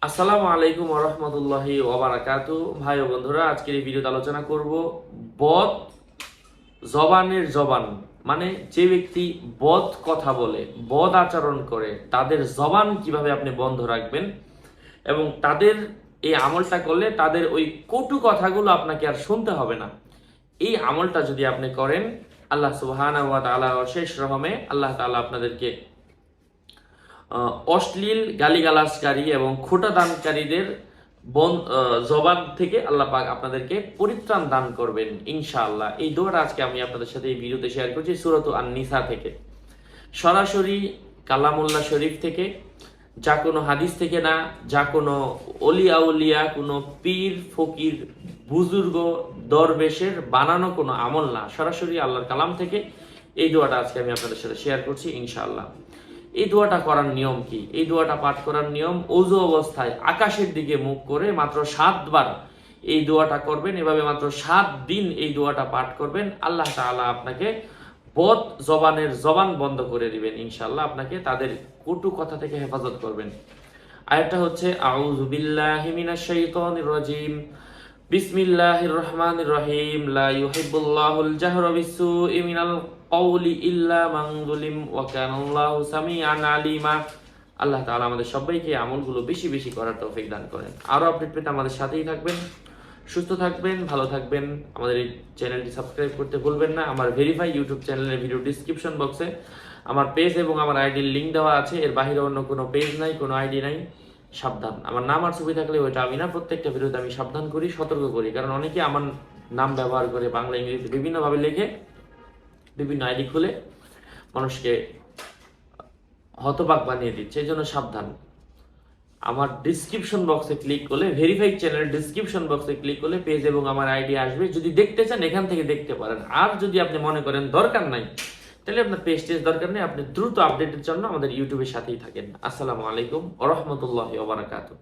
আসসালামু আলাইকুম ওয়া রাহমাতুল্লাহি ওয়া বারাকাতুহু। ভাই ও বন্ধুরা, আজকের এই ভিডিওতে আলোচনা করব বদ জবানের জবান, মানে যে ব্যক্তি বদ কথা বলে, বদ আচরণ করে, তাদের জবান কিভাবে আপনি বন্ধ রাখবেন এবং তাদের এই আমলটা করলে তাদের ওই কটু কথাগুলো আপনাকে আর শুনতে হবে না। এই আমলটা যদি আপনি করেন, আল্লাহ সুবহানাহু ওয়া তাআলার অশেষ রহমে আল্লাহ তাআলা আপনাদেরকে অশ্লীল গালিগালাজকারী এবং খোটা দানকারীদের জবান থেকে আল্লাহ পাক আপনাদেরকে পরিত্রাণ দান করবেন ইনশাআল্লাহ। এই দোয়াটা আজকে আমি আপনাদের সাথে এই ভিডিওতে শেয়ার করছি সূরাত আন-নিসা থেকে, সরাসরি কালামুল্লাহ শরীফ থেকে, যা কোনো হাদিস থেকে না, যা কোনো অলি আউলিয়া, কোনো পীর ফকির বুজুর্গ দরবেশের বানানো কোনো আমল না, সরাসরি আল্লাহর কালাম থেকে এই দোয়াটা আজকে আমি আপনাদের সাথে শেয়ার করছি ইনশাআল্লাহ। এই দোয়াটা করার নিয়ম কি? এই দোয়াটা পাঠ করার নিয়ম, ওযু অবস্থায় আকাশের দিকে মুখ করে মাত্র 7 বার এই দোয়াটা করবেন। এভাবে মাত্র 7 দিন এই দোয়াটা পাঠ করবেন। আল্লাহ তাআলা আপনাকে বদ জবানের জবান বন্ধ করে দিবেন ইনশাআল্লাহ। আপনাকে তাদের কটু কথা থেকে হেফাজত করবেন। আয়াতটা হচ্ছে আউযু বিল্লাহি মিনাশ শাইতানির রাজিম, বিসমিল্লাহির রহমানির রহিম, লা ইউহিব্বুল্লাহুল জাহরা বিসসুই মিনাল কওলি ইল্লা মান যুলিম ওয়া কানাল্লাহু সামিআন আলিমা। আল্লাহ তাআলা আমাদের সবাইকে আমলগুলো বেশি বেশি করার তৌফিক দান করেন। আরো আপডেট পেতে আমাদের সাথেই থাকবেন। সুস্থ থাকবেন, ভালো থাকবেন। আমাদের এই চ্যানেলটি সাবস্ক্রাইব করতে ভুলবেন না। আমার ভেরিফাই ইউটিউব চ্যানেলের ভিডিও ডিসক্রিপশন বক্সে আমার পেজ এবং আমার আইডির লিঙ্ক দেওয়া আছে। এর বাইরে অন্য কোনো পেজ নাই, কোনো আইডি নাই। সাবধান, আমার নাম আর ছবি থাকলে ওইটা আমি না, প্রত্যেকটা ভিডিওতে আমি সাবধান করি, সতর্ক করি। কারণ অনেকে আমার নাম ব্যবহার করে বাংলা ইংরেজিতে বিভিন্নভাবে লেখে, বিভিন্ন আইডি খুলে মানুষকে হতবাক বানিয়ে দিচ্ছে। এই জন্য সাবধান। আমার ডিসক্রিপশন বক্সে ক্লিক করলে, ভেরিফাইড চ্যানেলের ডিসক্রিপশন বক্সে ক্লিক করলে পেজ এবং আমার আইডি আসবে। যদি দেখতে চান এখান থেকে দেখতে পারেন। আর যদি আপনি মনে করেন দরকার নাই, তাহলে আপনার পেজ টেজ দরকার নেই। আপনি দ্রুত আপডেটের জন্য আমাদের ইউটিউবের সাথেই থাকেন। আসসালামু আলাইকুম ওয়া রাহমাতুল্লাহি ওয়া বারাকাতুহু।